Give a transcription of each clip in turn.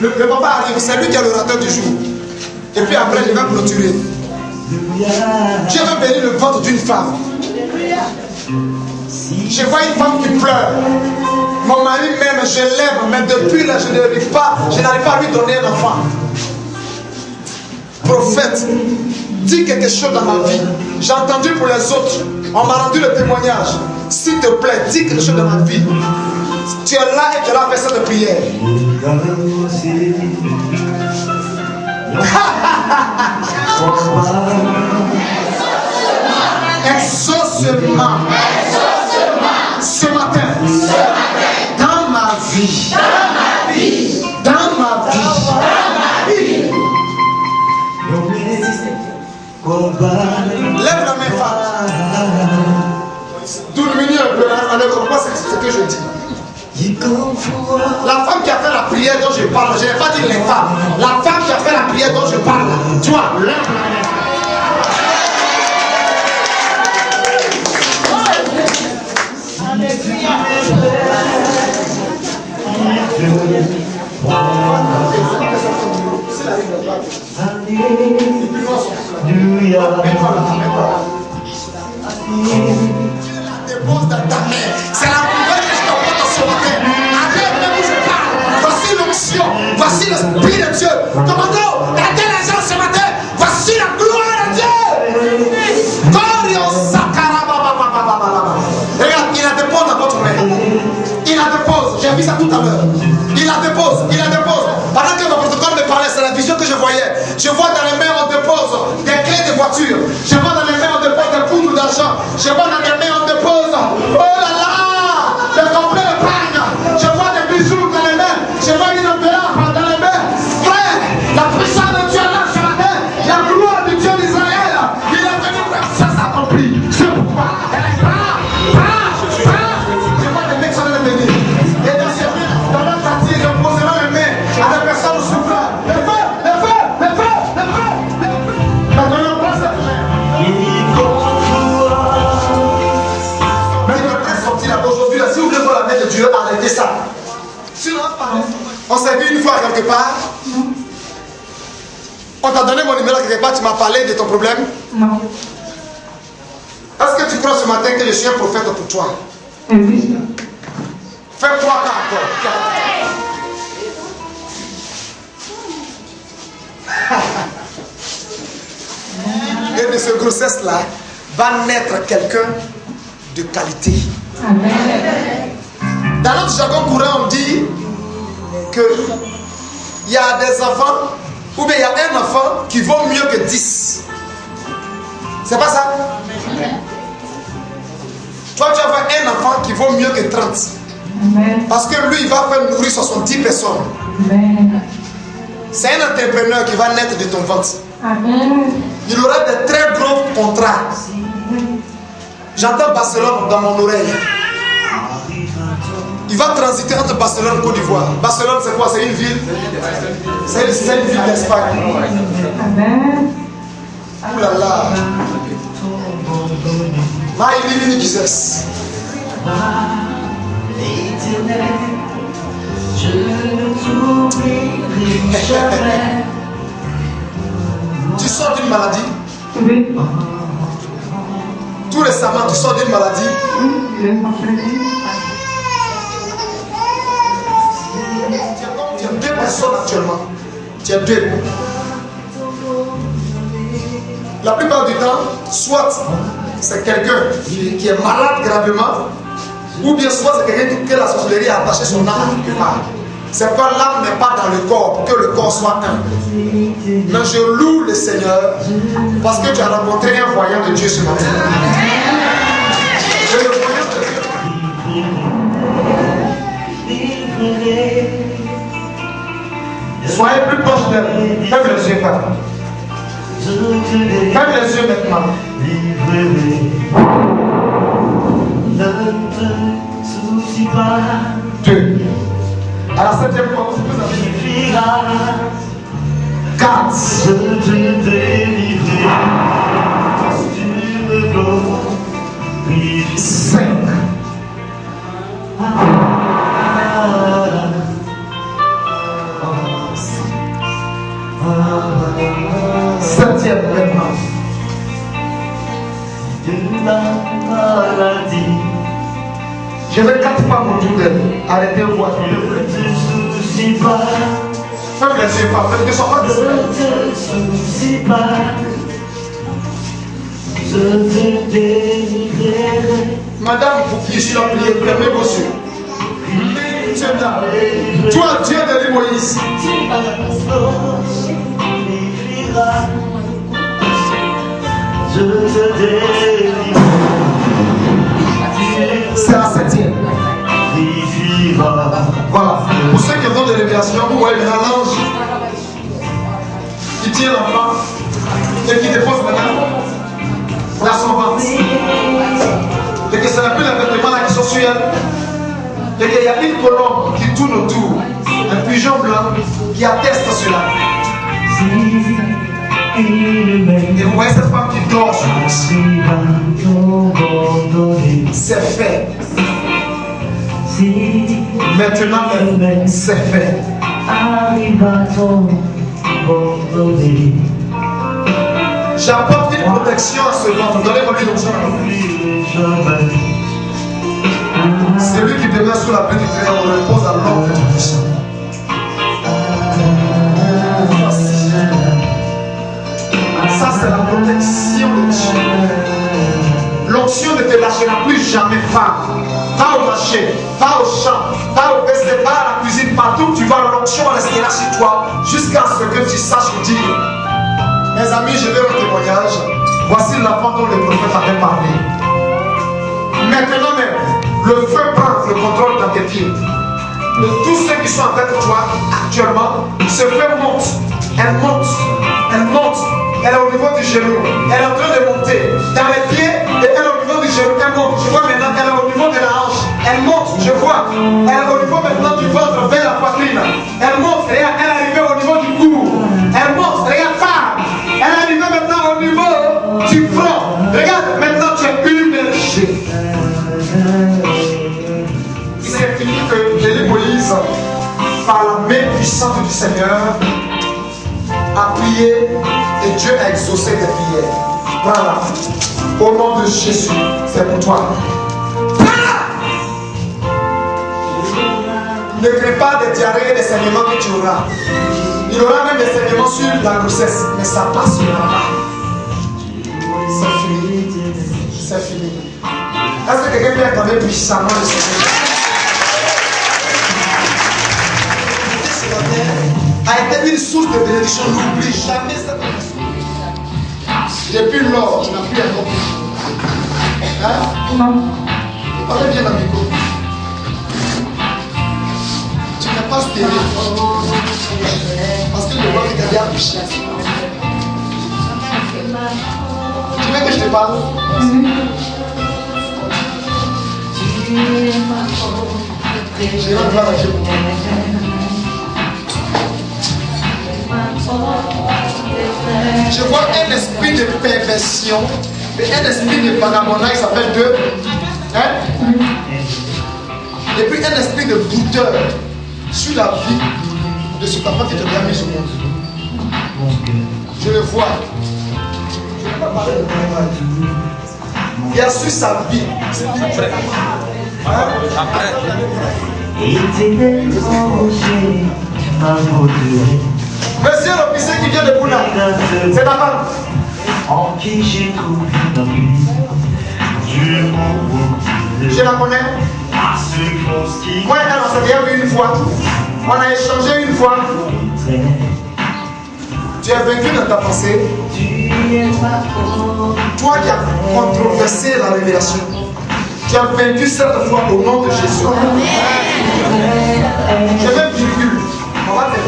Le papa arrive, c'est lui qui est l'orateur du jour. Et puis après, il va clôturer. Dieu va bénir le ventre d'une femme. Je vois une femme qui pleure. Mon mari même, je l'aime, mais depuis là, je n'arrive pas à lui donner un enfant. Prophète, dis quelque chose dans ma vie. J'ai entendu pour les autres. On m'a rendu le témoignage. S'il te plaît, dis quelque chose dans ma vie. Tu es là et tu as fait cette prière. Exaucement. Ce matin. Dans ma vie. Dans ma vie. Lève la main, femme. Diminue un peu, enlève moi c'est ce que je dis. La femme qui a fait la prière dont je parle, je n'ai pas dit les femmes. La femme qui a fait la prière dont je parle, toi, lève la main. C'est la nouvelle que je t'apporte ce matin. Avec même où je parle. Voici l'onction. Voici l'esprit de Dieu. Commando, aidez les gens ce matin. Voici la gloire de Dieu. Regarde, il la dépose dans votre main. Il la dépose. J'ai vu ça tout à l'heure. Il la dépose. Pendant que le protocole me parlait, c'est la vision que je voyais. Je vois dans les mains, on dépose des clés de voiture. Je vois dans les mains, on dépose des poudres d'argent. Je vois dans les mains, on dépose, oh là là, des complets de pagne. Je vois des bijoux dans les mains. Je vois une enveloppe dans les mains. Frère, histoire quelque part? Non. On t'a donné mon numéro quelque part, tu m'as parlé de ton problème? Non. Est-ce que tu crois ce matin que je suis un prophète pour toi? Oui. Fais 3 cas encore. Et de cette grossesse-là, va naître quelqu'un de qualité. Amen. Dans notre jargon courant, on dit que il y a des enfants, ou bien il y a un enfant qui vaut mieux que 10. C'est pas ça? Toi, tu vas avoir un enfant qui vaut mieux que 30. Amen. Parce que lui, il va faire nourrir 70 personnes. Amen. C'est un entrepreneur qui va naître de ton ventre. Amen. Il aura de très gros contrats. J'entends Barcelone dans mon oreille. Il va transiter entre Barcelone et Côte d'Ivoire. Barcelone, c'est quoi? C'est une ville. C'est une ville d'Espagne. Amen. Ouh là là. My living Jesus. Je ne t'oublierai jamais. Tu sors d'une maladie. Oui. Tout récemment, tu sors d'une maladie. Le vendredi. Tu as 2 personnes actuellement. Tu as 2. La plupart du temps, soit c'est quelqu'un qui est malade gravement, ou bien soit c'est quelqu'un que la sorcellerie a attaché son âme à quelque part. C'est pas l'âme n'est pas dans le corps, pour que le corps soit un. Mais je loue le Seigneur parce que tu as rencontré un voyant de Dieu ce matin. Et le voyant de Dieu. Soyez plus proche d'elle. Ferme les yeux, Père. Ferme les yeux maintenant. Ne te soucie pas. 2. À la 7e fois, vous avez 4. Je te délivrerai. Tu me glorifies. 5. 7e maintenant. De la maladie. Je vais 4 pas autour d'elle. Arrêtez-vous. Ne te soucie pas. Ferme les yeux, pas. Ne sois pas Ne désolé. te soucie pas. Je te délivrerai. Madame, vous qui suis là, priez, fermez vos yeux. Tu es là. Toi, Dieu de l'île Moïse. Je te délivre. C'est la 7e. Voilà. Pour ceux qui ont des révélations, vous voyez maintenant l'ange qui tient l'enfant et qui dépose maintenant dans son ventre. Et que ce n'est plus les vêtements là qui sont sur elle. Et qu'il y a une colombe qui tourne autour, un pigeon blanc qui atteste cela. Et vous voyez cette femme qui dort sur vous. C'est fait. Maintenant, c'est fait. J'apporte une protection à ce ventre. Donnez-moi une option. C'est lui qui demeure sous la pluie du Très, on le repose à l'ombre du Puissant. Ça, c'est la protection de Dieu. L'onction ne te lâchera plus jamais, femme. Va au marché, va au champ, va au BC, va à la cuisine, partout où tu vas, l'onction restera sur toi jusqu'à ce que tu saches dire. Mes amis, je vais au témoignage. Voici l'enfant dont le prophète avait parlé. Maintenant même, le feu prend le contrôle dans tes pieds. De tous ceux qui sont avec toi actuellement, ce feu monte. Elle monte. Elle monte. Elle est au niveau du genou. Elle est en train de monter dans les pieds et elle est au niveau du genou. Elle monte. Je vois maintenant qu'elle est au niveau de la hanche. Elle monte. Je vois. Elle est au niveau maintenant du ventre vers la poitrine. Elle monte. Regarde, elle est arrivée au niveau du cou. Elle monte. Regarde, femme. Elle est arrivée maintenant au niveau du front. Regarde, maintenant tu es immergé. C'est fini que Élie Moïse, par la main puissante du a prié et Dieu a exaucé tes prières. Prends-la. Au nom de Jésus, c'est pour toi. Prends-la. Ne crée pas des diarrhées et des saignements que tu auras. Il y aura même des saignements sur la grossesse, mais ça passera pas. C'est fini. C'est fini. Est-ce que quelqu'un peut accorder puissamment le Seigneur? A été une source de bénédiction. N'oublie jamais cette bénédiction. Depuis lors, tu n'as plus un mot. Hein? Non. Parlez bien dans le micro. Tu n'es pas stérile. Parce que le roi qui t'a dit à picher. Tu veux que je te parle? J'ai la gloire à Dieu. Je vois un esprit de perversion et un esprit de vagabondage qui s'appelle Dieu. Hein? Et puis un esprit de brouteur sur la vie de ce papa qui te vient mis au monde. Je le vois. Je ne vais pas parler de travail. Il a su sa vie. C'est plus vrai. Hein? Monsieur l'officier qui vient de Pouna, c'est ta femme. En qui j'ai trouvé la vie. Je la connais. Moi et elle, on s'est déjà vu une fois. On a échangé une fois. Tu es vaincu dans ta pensée. Toi qui as controversé la révélation. Tu as vaincu cette fois au nom de Jésus. Je vais virgule. On va faire.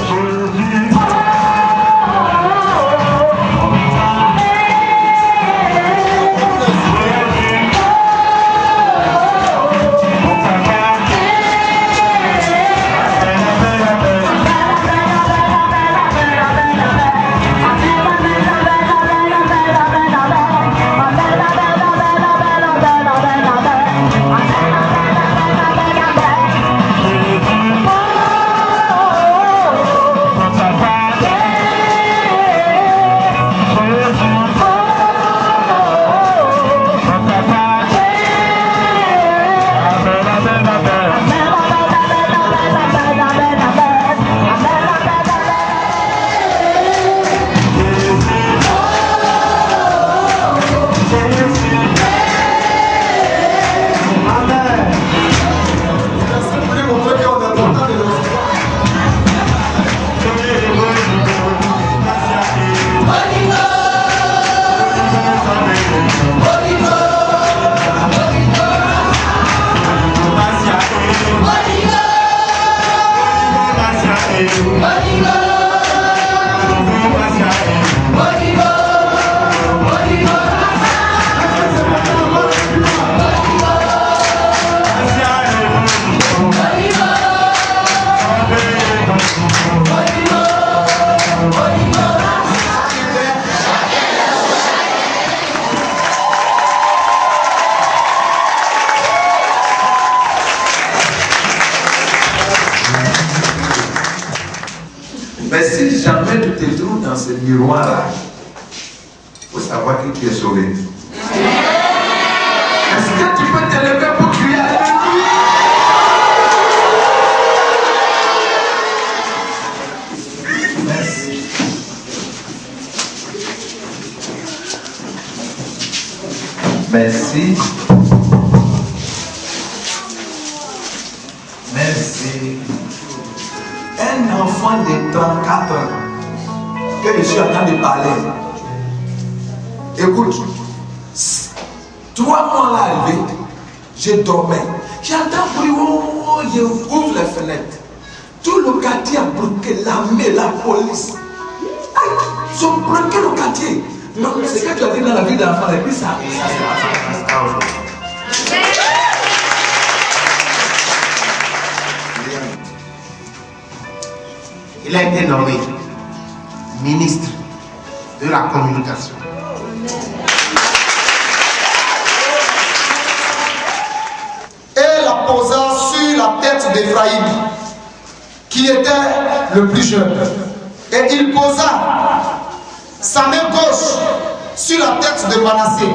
Mais si jamais tu te trouves dans ce miroir-là, il faut savoir que tu es sauvé. Est-ce que tu peux te lever pour crier Alléluia? Merci. Merci. Merci. Un enfant de 34 ans que je suis en train de parler. Écoute, 3 mois là arrivé, je dormais. J'entends bruit, oh, je ouvre les fenêtres. Tout le quartier a bloqué, l'armée, la police. Ils ont bloqué le quartier. Non, c'est ce que tu as dit dans la vie d'enfant, et puis ça Il a été nommé ministre de la communication. Et la posa sur la tête d'Éphraïm, qui était le plus jeune. Et il posa sa main gauche sur la tête de Manassé.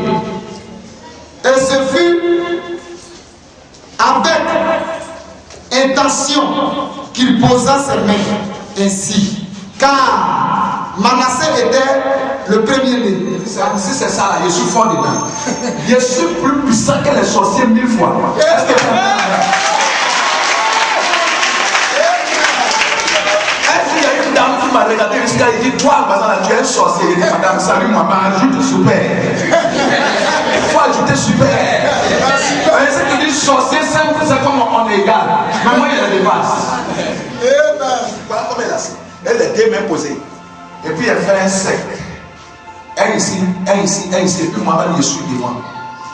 Et ce fut avec intention qu'il posa ses mains ainsi. Car Manassé était le premier-né. Si c'est ça, là, je suis fort dedans. Je suis plus puissant que les sorciers 1000 fois. Est-ce que il y a une dame qui m'a regardé jusqu'à elle dit, toi, tu es un sorcier. Il dit, madame, salut, maman, ajoute super. Il faut ajouter super. C'est que dit sorcier, c'est comme on est égal. Mais moi, il y a des bases. Voilà comme elle a fait. Elle est deux mains posées. Et puis elle fait un cercle. Elle ici, elle ici, elle ici. Et puis moi-même, je suis devant.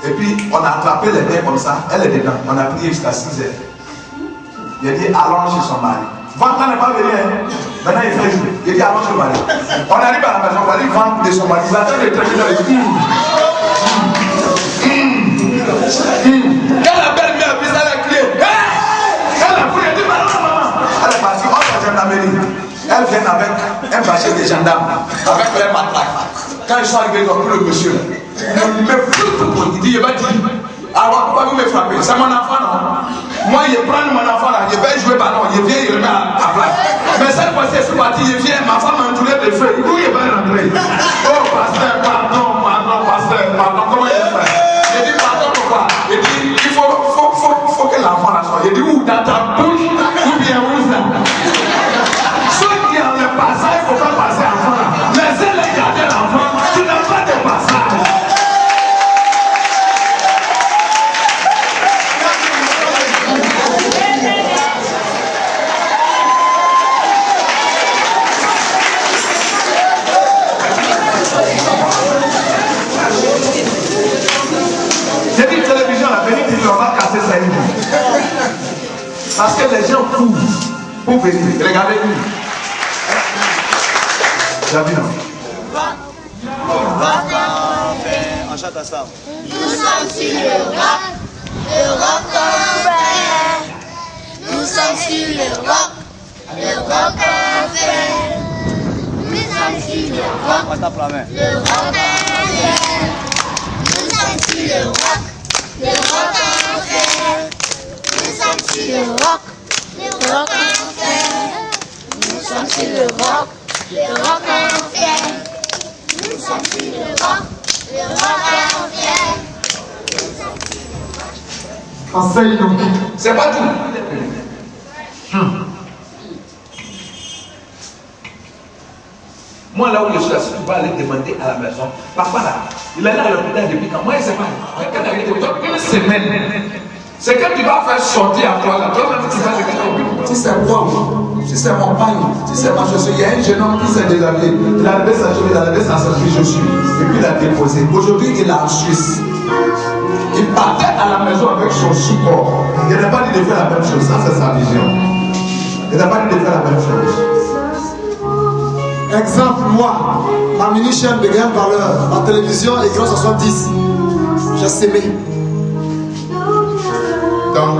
Et puis on a attrapé les mains comme ça. Elle est dedans. On a prié jusqu'à 6 heures. Il a dit allons chez son mari. Vendre n'est pas venu. Maintenant il fait jouer. Il a dit allons chez son mari. On arrive à la maison, on va lui vendre de son mari. Il va attendre de traiter dans les Quand la belle-mère a vu ça, elle a crié. Elle a crié, elle dit maman. Elle est partie, on va gendarmerie. Elle vient avec un bâcher de gendarmes, avec leur matraque. Quand ils sont arrivés, ils ont pris le monsieur. Il me fout, il dit, il va dire, alors pourquoi vous me frappez? C'est mon enfant, non? Moi, je prends mon enfant là, je vais jouer ballon, je viens, il le met à place. Mais cette fois-ci, je suis parti, je viens, ma femme m'a entouré de feu, où il va rentrer? Oh, pasteur, pardon, pasteur, pardon, comment il fait? Je dis, pardon, pourquoi? Il dit, il faut que l'enfant la soit. Je dis, où? Dans ta bouche, ou bien où ça? Ceux qui ont le passage, il ne faut pas passer enfant. Laissez-les garder l'enfant. Tu n'as pas de passage. J'ai dit télévision, la vérité, on va casser ça. Parce que les gens courent pour venir. Regardez-nous. On chante ensemble. Nous sommes sur le roc en fer. Nous sommes sur le roc en fer. Nous sommes sur le roc, On tape la main. le roc en fer. Nous sommes sur le roc en fer. Nous sommes sur le roc en fer. Nous sommes sur le roc en fer. Nous sommes sur le roc en fer. Enseigne-nous. C'est pas tout. Moi, là où je suis assis, tu vas aller demander à la maison. Papa, là, il est là à l'hôpital depuis quand? Moi, il ne sait pas. Une semaine. C'est quand tu vas faire sortir à toi, là. Toi-même, tu vas regarder. Si c'est moi, si c'est mon père, si c'est ma chaussure, il y a un jeune homme qui s'est déshabillé. Il a levé sa chaussure, il a levé sa chaussure. Et puis il a déposé. Aujourd'hui, il est en Suisse. Il partait à la maison avec son support. Il n'a pas dit de faire la même chose. Ça, c'est sa vision. Il n'a pas dit de faire la même chose. Exemple, moi, ma mini-chaîne de gain valeur, ma télévision écran 70. J'ai sémé. Donc,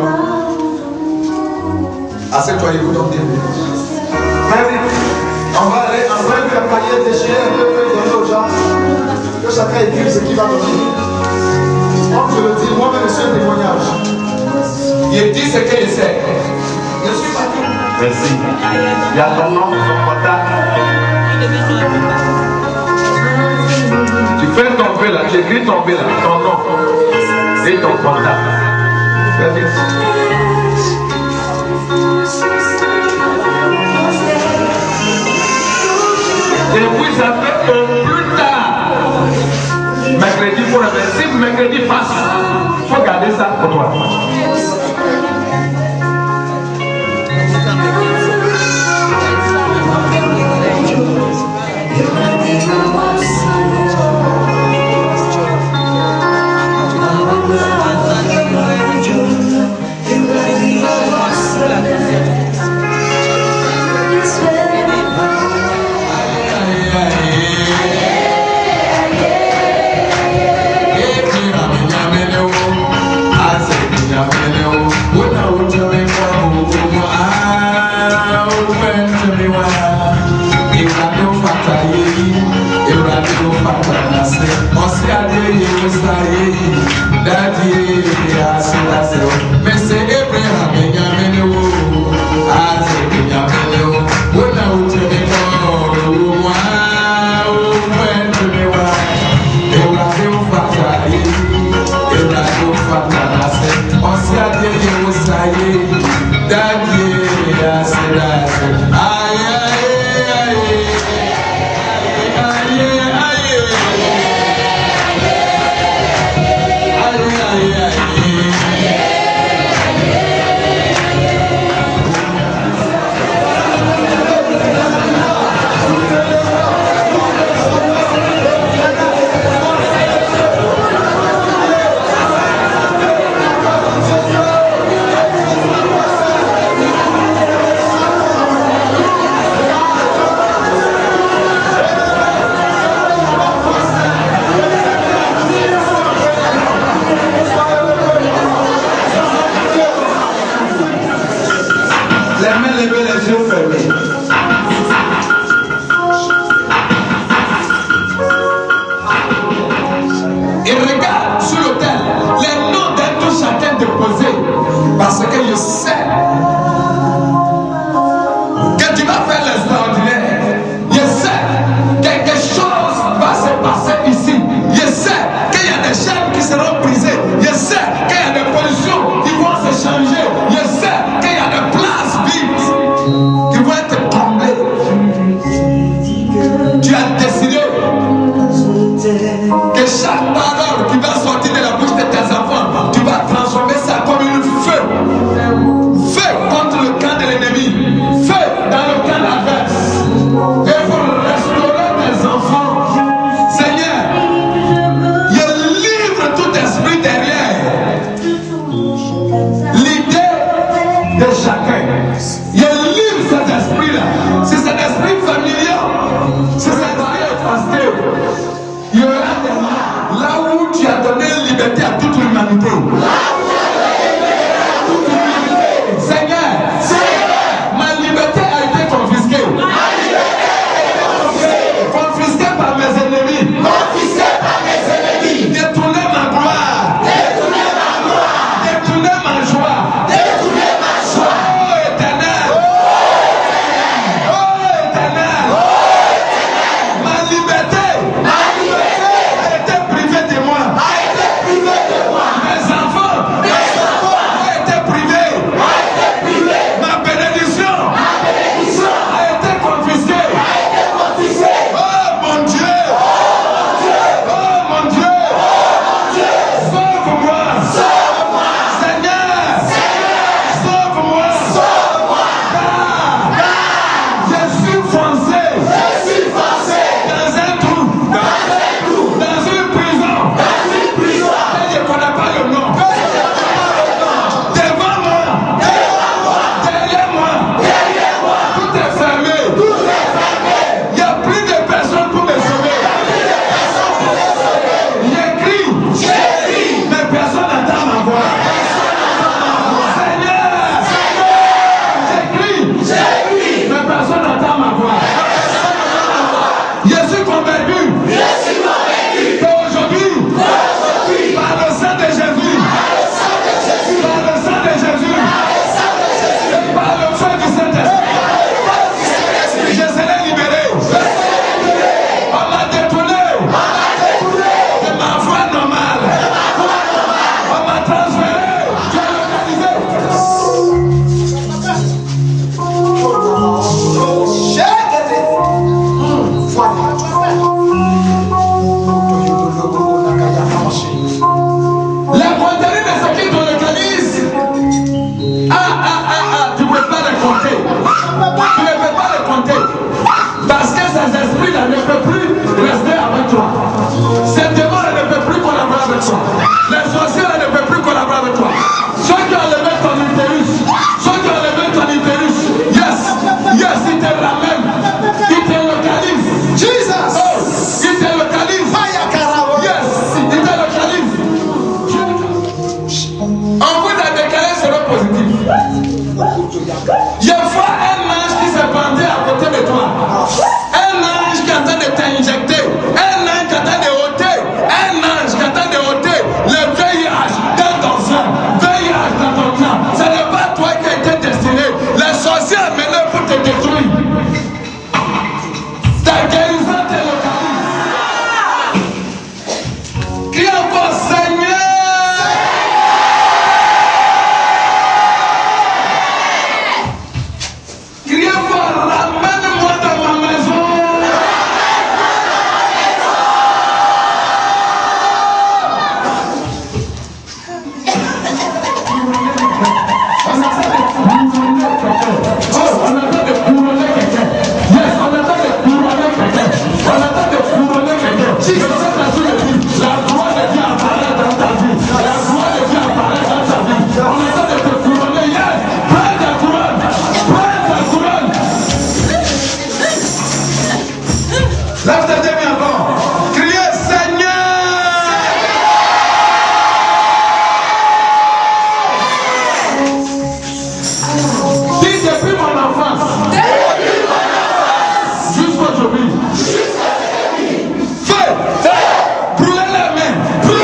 assieds-toi, écoute, donc, on va aller en train de panier déchiré, un peu donner aux gens. Que chacun écrive ce qu'il va donner. Comme je le dis, moi-même, je suis un témoignage. Il dit ce qu'il sait. Je suis parti. Merci. Il y a ton nom, ton contact. Tu fais tomber là, tu écris tomber là, ton nom et ton contact. Fais vite. Et puis ça fait au plus tard. Mercredi pour le si mercredi passe, il faut garder ça pour toi. est en train de t'injecter. Un ange qui est en train de ôter. Un ange qui est en train de ôter le VIH dans ton sang. VIH dans ton sang. Ce n'est pas toi qui as été destiné. Les sorciers amenés pour te détruire. Ta guérison te localise. Crie encore Seigneur. Criez fort, ramène-moi dans ma maison. Lève tes deux mains avant. Criez Seigneur. Dis depuis mon enfance. Jusqu'à aujourd'hui. Feu. Brûlez les mains. Feu.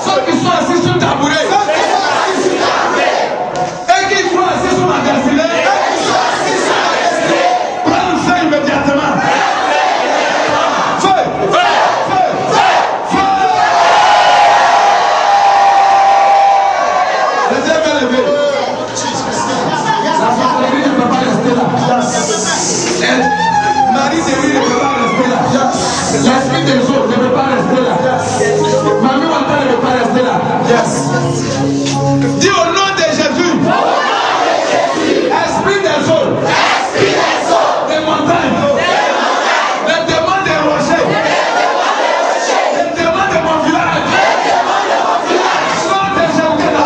Ceux qui sont assis sur le tabouret. Et qui sont assis sur la destinée. Prends ça immédiatement. Feu. Les yeux bien levés. La femme de Dieu ne peut pas rester là. Marie de Dieu ne peut pas rester là. L'esprit des eaux ne peut pas rester là. Mamie Wanta ne peut pas rester là. Dis au nom de Jésus. Esprit des eaux. Des montagnes. Les démons des rochers. Les démons de mon village. Sont déjetés là.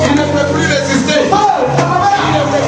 Il ne peut plus résister. Il ne peut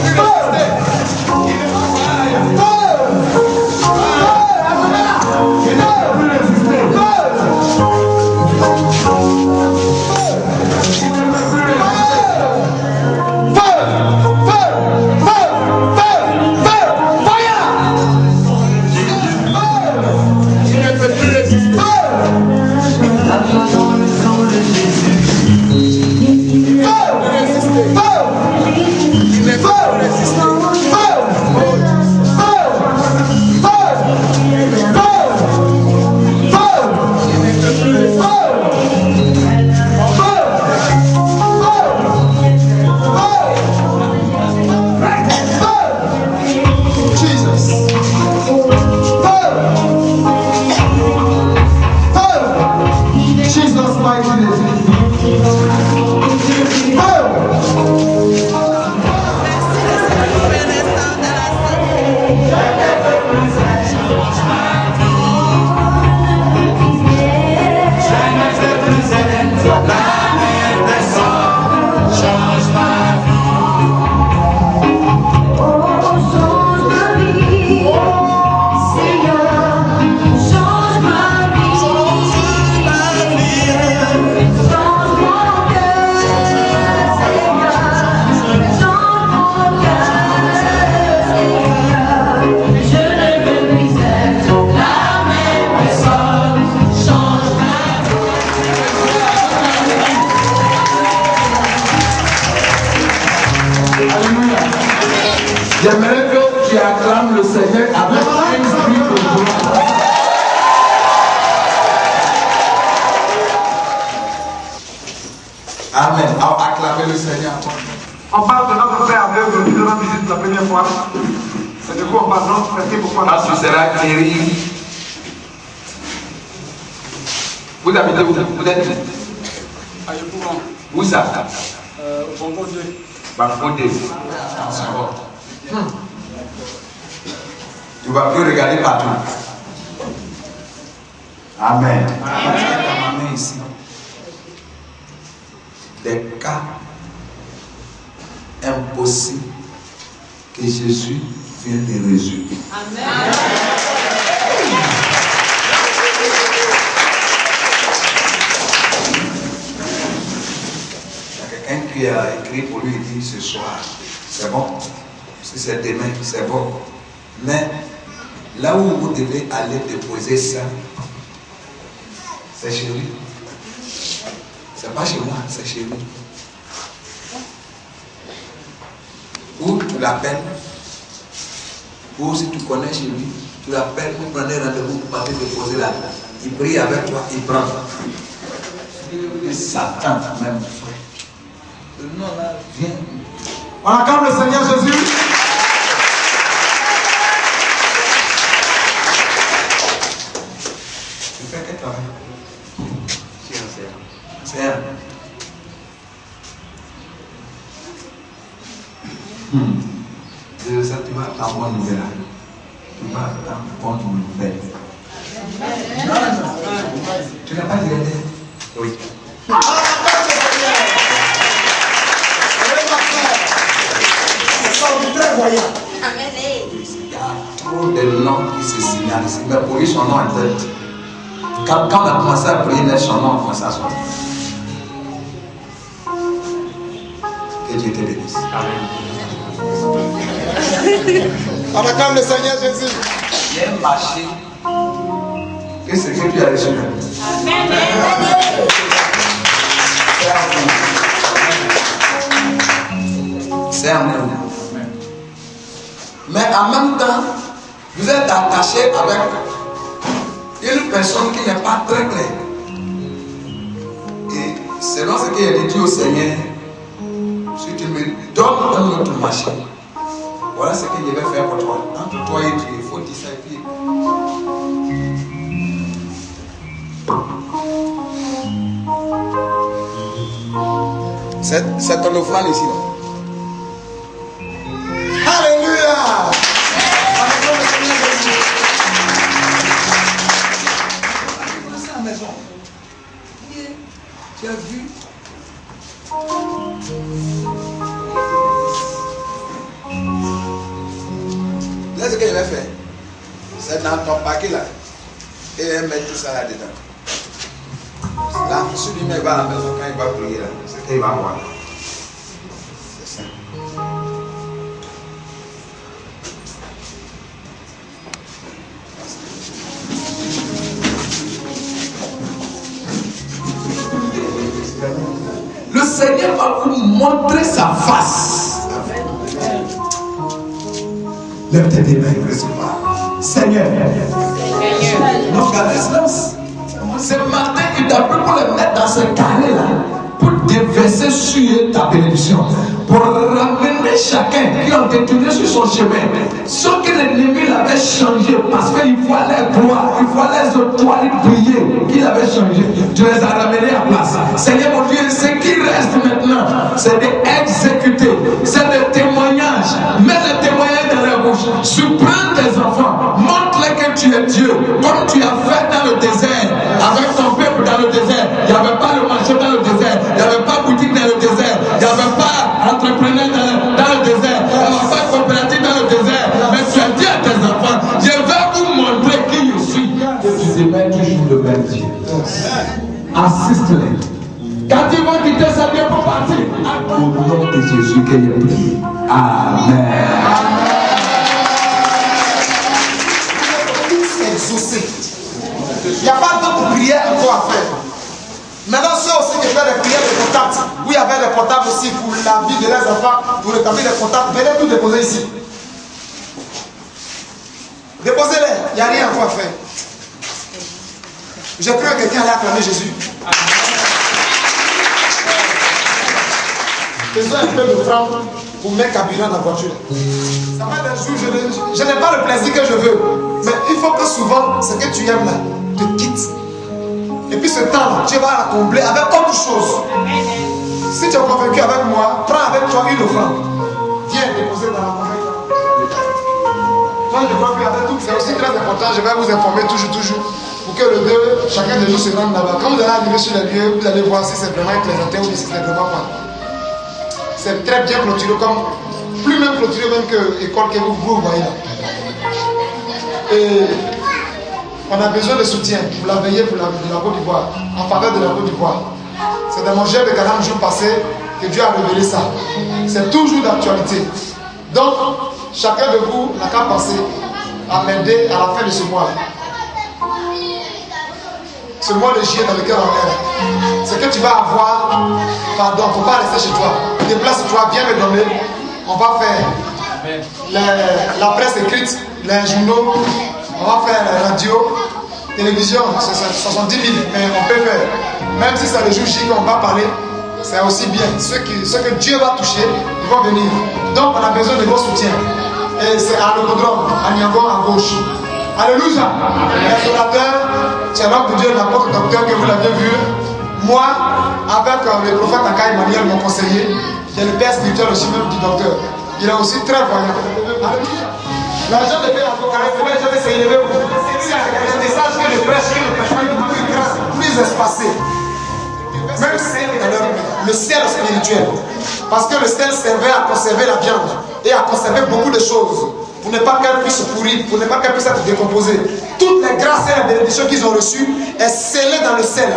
J'aimerais que tu acclames le Seigneur avec un esprit de joie. Amen. Acclamez le Seigneur. On parle de notre frère aveugle qui nous rend visite la première fois. C'est de quoi on parle, non? C'est pourquoi? Quand tu seras guéri, vous habitez où? Vous êtes où? Où ça? Bongo 2. Bango 2. Tu ne vas plus regarder partout. Amen. Amen. Ici. Des cas impossibles que Jésus vient de résoudre. Amen. Quelqu'un qui a écrit pour lui, il dit ce soir, c'est bon. Si c'est demain, c'est bon. Mais là où vous devez aller déposer ça, c'est chez lui. C'est pas chez moi, c'est chez lui. Ou tu l'appelles, ou si tu connais chez lui, tu l'appelles, vous prenez rendez-vous pour partir déposer là. Il prie avec toi, il prend. Et Satan même. Le nom là vient. On acclame le Seigneur Jésus. Tu fais quel travail? C'est un. De ça, tu vas avoir une bonne nouvelle. Tu vas avoir une bonne nouvelle. Tu n'as pas de regardé? Oui. Il y a trop de noms qui se signalent ici. Mais pour lui, son nom est tête. Quand on a commencé à prier, son nom a commencé à sortir. Que Dieu te bénisse. On acclame le Seigneur Jésus. Il y a un marché. Qu'est-ce que tu as reçu? C'est un coup. Mais en même temps, vous êtes attaché avec une personne qui n'est pas très claire. Et selon ce qu'il a dit au Seigneur, si tu me donnes un autre marché, voilà ce que je vais faire pour toi. Entre toi et Dieu, il faut disciplier. C'est ton offrande ici, non? Alléluia. On acclame le Seigneur Jésus. C'est à la maison. Tu as vu? Là, ce que je vais faire, c'est dans ton paquet là. Et mettre tout ça là-dedans. Là, celui-là il va à la maison quand il va prier là. C'est ce qu'il va voir. C'est ça. Le Seigneur va vous montrer sa face. Lève tes mains et recevoir. Seigneur. Non, gardez silence. Ce matin, il t'a pris pour le mettre dans ce carré-là, pour déverser sur ta bénédiction, pour ramener chacun qui ont détourné sur son chemin. Ce que l'ennemi l'avait changé, parce qu'il voit les gloires, il voit les étoiles briller, qu'il avait changé. Tu les as ramenés à place. Seigneur mon Dieu, ce qui reste maintenant, c'est d'exécuter, c'est des témoignages. Mets les témoignages dans la bouche. Surprends tes enfants, montre-les que tu es Dieu, comme tu as fait dans le désert, avec ton peuple dans le désert. Il n'y avait pas le marché dans le désert, il n'y avait pas boutique dans le désert, il n'y avait pas entrepreneur dans le désert, il n'y avait pas coopérative dans le désert. Mais tu as dit à tes enfants, je vais vous montrer qui je suis. Que tu demeures toujours le même Dieu. Assiste-les. Quand ils vont quitter ça, bien pour partir. Au nom de Jésus que je prie. Amen. Exaucé. Il n'y a pas d'autre prière encore à faire. Maintenant, ceux aussi qui font des prières de contact, où il y avait des portables aussi pour la vie de leurs enfants, pour rétablir les contacts, venez tout déposer ici. Déposez-les, il n'y a rien encore à faire. J'ai cru que quelqu'un allait acclamer Jésus. Besoin un peu de francs pour mettre carburant dans la voiture. Ça va être un jour, je n'ai pas le plaisir que je veux. Mais il faut que souvent, ce que tu aimes là, te quitte. Et puis ce temps, tu vas la combler avec autre chose. Si tu es convaincu avec moi, prends avec toi une offrande. Viens déposer dans la monnaie. Moi, je crois qu'avec tout, c'est aussi très important. Je vais vous informer toujours. Pour que le 2, chacun de nous se rende là-bas. Quand vous allez arriver sur les lieux, vous allez voir si c'est vraiment éclatanté ou si c'est vraiment pas. C'est très bien clôturé, comme plus même clôturé même que l'école que vous voyez là. Et on a besoin de soutien pour la veiller pour de la Côte d'Ivoire, en faveur de la Côte d'Ivoire. C'est dans mon gel de 40 jours passés que Dieu a révélé ça. C'est toujours d'actualité. Donc, chacun de vous n'a qu'à penser à m'aider à la fin de ce mois. Ce mois de juillet dans lequel on est. Ce que tu vas avoir, pardon, il ne faut pas rester chez toi. Déplace-toi, viens me donner. On va faire la presse écrite, les journaux, on va faire la radio, télévision, ce sont 10 000, mais on peut faire. Même si c'est le jour J qu'on va parler, c'est aussi bien. Ceux que Dieu va toucher, ils vont venir. Donc on a besoin de vos soutiens. Et c'est à l'Hippodrome, à Niagon, à gauche. Alléluia. Les orateurs, c'est l'homme de Dieu, l'apôtre docteur que vous l'avez vu. Moi, avec le prophète Aka Emmanuel, mon conseiller, j'ai le père spirituel aussi même du docteur. Il est aussi très voyant. Alléluia. L'argent de paix avocat, je vais s'élever. Si le message que je prêche, plus espacé. Même le sel spirituel. Parce que le sel servait à conserver la viande et à conserver beaucoup de choses. Pour ne pas qu'elle puisse pourrir, pour ne pas qu'elle puisse être décomposée. Toutes les grâces et les bénédictions qu'ils ont reçues est scellée dans le sel.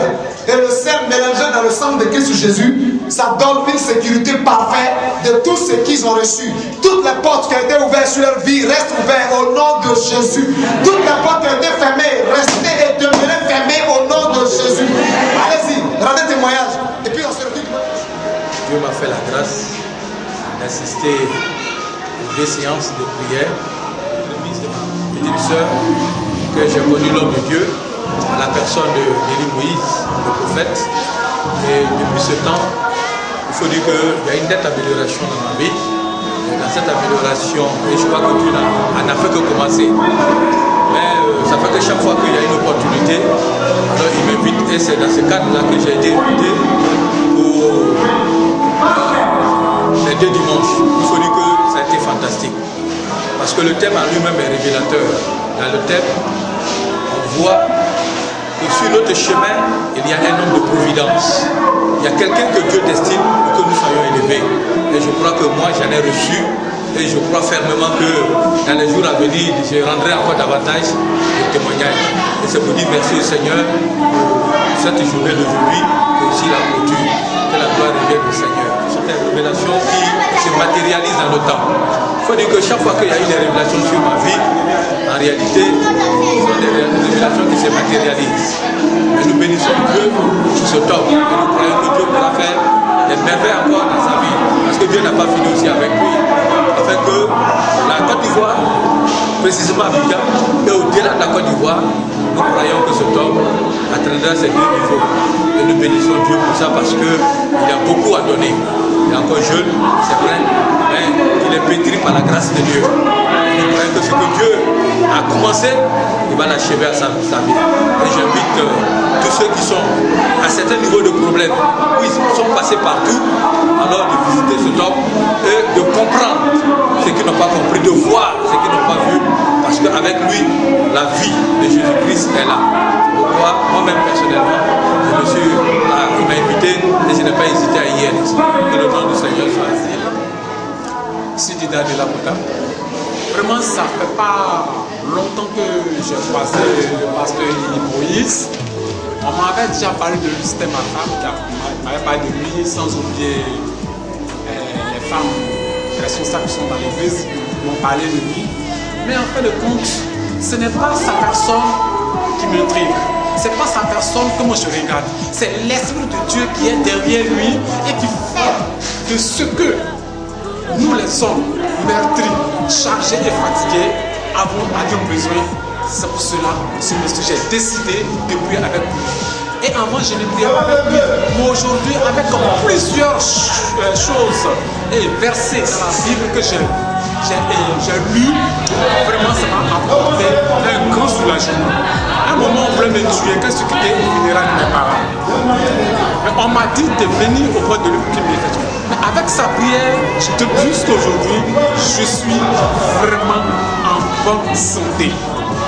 Et le sel mélangé dans le sang de Christ Jésus, ça donne une sécurité parfaite de tout ce qu'ils ont reçu. Toutes les portes qui ont été ouvertes sur leur vie restent ouvertes au nom de Jésus. Toutes les portes qui ont été fermées, restez et demeurez fermées au nom de Jésus. Allez-y, rendez témoignage. Et puis on se retrouve. Dieu m'a fait la grâce d'assister aux 2 séances de prière de ma petite sœur, que j'ai connu l'homme de Dieu, à la personne d'Élie Moïse, le prophète. Et depuis ce temps, il faut dire qu'il y a une nette amélioration dans ma vie. Et dans cette amélioration, et je crois que Dieu n'a fait que commencer. Mais ça fait que chaque fois qu'il y a une opportunité, alors il m'invite, et c'est dans ce cadre-là que j'ai été invité pour les 2 dimanches. Il faut dire que ça a été fantastique. Parce que le thème en lui-même est révélateur. Dans le thème, on voit que sur notre chemin, il y a un homme de providence. Il y a quelqu'un que Dieu destine pour que nous soyons élevés. Et je crois que moi, j'en ai reçu. Et je crois fermement que dans les jours à venir, je rendrai encore davantage de témoignages. Et c'est pour dire merci au Seigneur pour cette journée d'aujourd'hui, et aussi la clôture. Que la gloire revienne au Seigneur. Ce sont des révélations qui se matérialisent dans le temps. Il faut dire que chaque fois qu'il y a eu des révélations sur ma vie, en réalité, ce sont des révélations qui se matérialisent. Et nous bénissons Dieu sur ce temps. Et nous croyons que Dieu pourra faire des merveilles encore dans sa vie. Parce que Dieu n'a pas fini aussi avec lui. Afin que la Côte d'Ivoire, précisément Abidjan, et au-delà de la Côte d'Ivoire, nous croyons que cet homme atteindra ces 2 niveaux. Et nous bénissons Dieu pour ça parce qu'il a beaucoup à donner. Il est encore jeune, c'est vrai, mais il est pétri par la grâce de Dieu. Nous croyons que ce que Dieu a commencé, il va l'achever à sa vie. Et j'invite tous ceux qui sont à certains niveaux de problèmes, où ils sont passés partout, alors de visiter cet homme et de comprendre ce qu'ils n'ont pas compris, de voir ce qu'ils n'ont pas vu, parce qu'avec lui, la vie de Jésus-Christ est là. Pourquoi moi-même personnellement, il m'a invité et je n'ai pas hésité à y aller. Que le nom du Seigneur soit assis. Sidida de la Bouddha. Vraiment, ça ne fait pas longtemps que j'ai croisé le pasteur Moïse. On m'avait déjà parlé de lui, c'était ma femme qui m'avait parlé de lui, sans oublier les femmes responsables qui sont dans l'église qui m'ont parlé de lui. Mais en fin de compte, ce n'est pas sa personne qui m'intrigue. Ce n'est pas sa personne que moi je regarde. C'est l'Esprit de Dieu qui est derrière lui et qui fait de ce que nous les hommes meurtris, chargés et fatigués, avions besoin. C'est pour cela que j'ai décidé de prier avec lui. Et avant, je ne priais pas avec lui. Mais aujourd'hui, avec plusieurs choses et versets dans la Bible que j'ai lu, vraiment ça m'a apporté un grand soulagement. À un moment, on voulait me tuer quand je suis quitté au funérail de mes parents. Mais on m'a dit de venir auprès de lui pour qu'il m'effectue. Mais avec sa prière, jusqu'à aujourd'hui, je suis vraiment en bonne santé.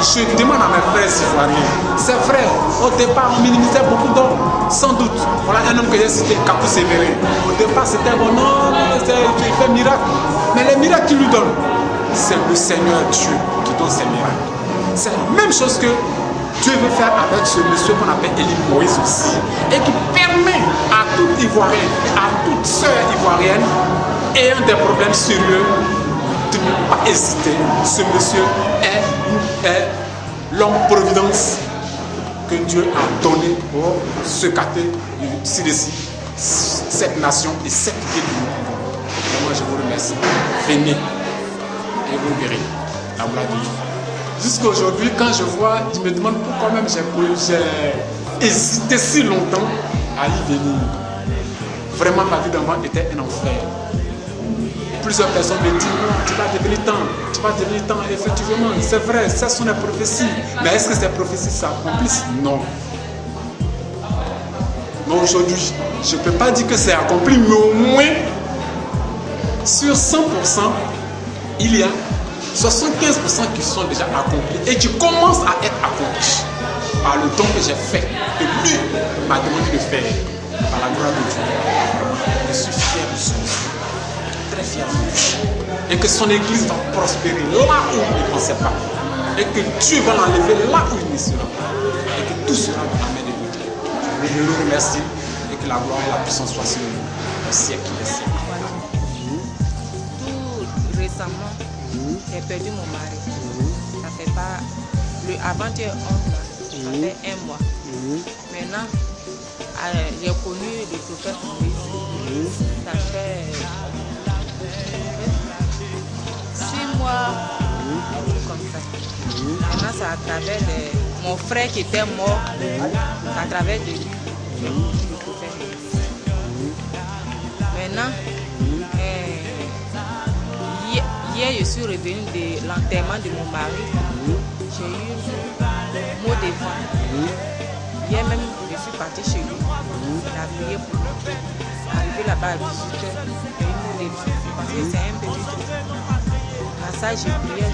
Je demande à mes frères ivoiriens, c'est vrai, au départ on minimisait beaucoup d'hommes, sans doute. Voilà un homme que j'ai cité, Kakou Sévéré. Au départ c'était bon, non, il fait miracle. Mais les miracles qu'il lui donne, c'est le Seigneur Dieu qui donne ces miracles. C'est la même chose que Dieu veut faire avec ce monsieur qu'on appelle Élie Moïse aussi. Et qui permet à tout Ivoirien, à toute sœur ivoirienne, ayant des problèmes sérieux, de ne pas hésiter. Ce monsieur est l'homme providence que Dieu a donné pour ce quartier ci-dessus, cette nation et cette ville du monde. Vraiment, je vous remercie. Venez et vous verrez la gloire de Dieu. Jusqu'à aujourd'hui, quand je vois, je me demande pourquoi même j'ai hésité si longtemps à y venir. Vraiment, ma vie d'enfant était un enfer. Plusieurs personnes me disent, tu vas devenir tant, tu vas devenir tant. Effectivement, c'est vrai, ce sont des prophéties. Mais est-ce que ces prophéties s'accomplissent? Non. Mais aujourd'hui, je ne peux pas dire que c'est accompli, mais au moins, sur 100%, il y a 75% qui sont déjà accomplis et qui commencent à être accomplis par le don que j'ai fait. Et lui m'a demandé de faire par la gloire de Dieu. Je suis fier de ce monsieur. Très fier de lui. Et que son église va prospérer là où il ne pensait pas. Et que Dieu va l'enlever là où il ne sera pas. Et que tout sera dans la main de Dieu. Je le remercie et que la gloire et la puissance soient sur lui au siècle des siècles. Tout récemment, j'ai perdu mon mari. Ça fait pas. Avant-hier 11 mois, ça fait 1 mois. Maintenant, j'ai connu le prophète Moïse. Ça fait 6 mois, comme ça. Maintenant, c'est à travers mon frère qui était mort, à travers de lui, le prophète Moïse. Maintenant, hier, je suis revenue de l'enterrement de mon mari. J'ai eu un mot de vent. Hier même, je suis partie chez lui. Il a prié pour moi. Arrivé là-bas à 18h, j'ai eu un mot de vent. Parce que c'est un petit truc. À ça, j'ai prié.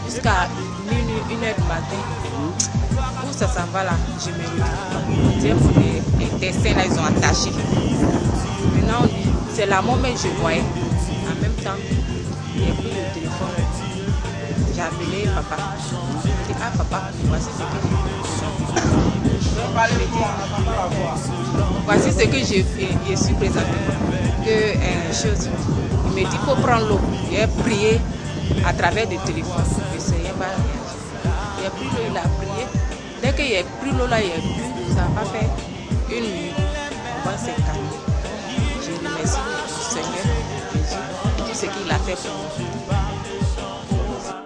Jusqu'à minuit, 1h du matin. Où ça s'en va là? Je me retrouve. Dieu, les intestins là, ils ont attaché. Maintenant, c'est la mort, mais je voyais. En même temps, j'ai pris le téléphone. J'ai appelé papa. J'ai dit, ah papa, voici ce que j'ai fait. Voici ce que j'ai fait. Je suis présenté. Chose. Il me dit, il faut prendre l'eau. J'ai prié à travers le téléphone. Le Seigneur va réagir. J'ai pris l'eau, il a prié. Dès que j'ai pris l'eau là, il a bu. Ça n'a pas fait 1 minute. On va se calmer. Je remercie le Seigneur Jésus. Tout ce qu'il a fait pour nous.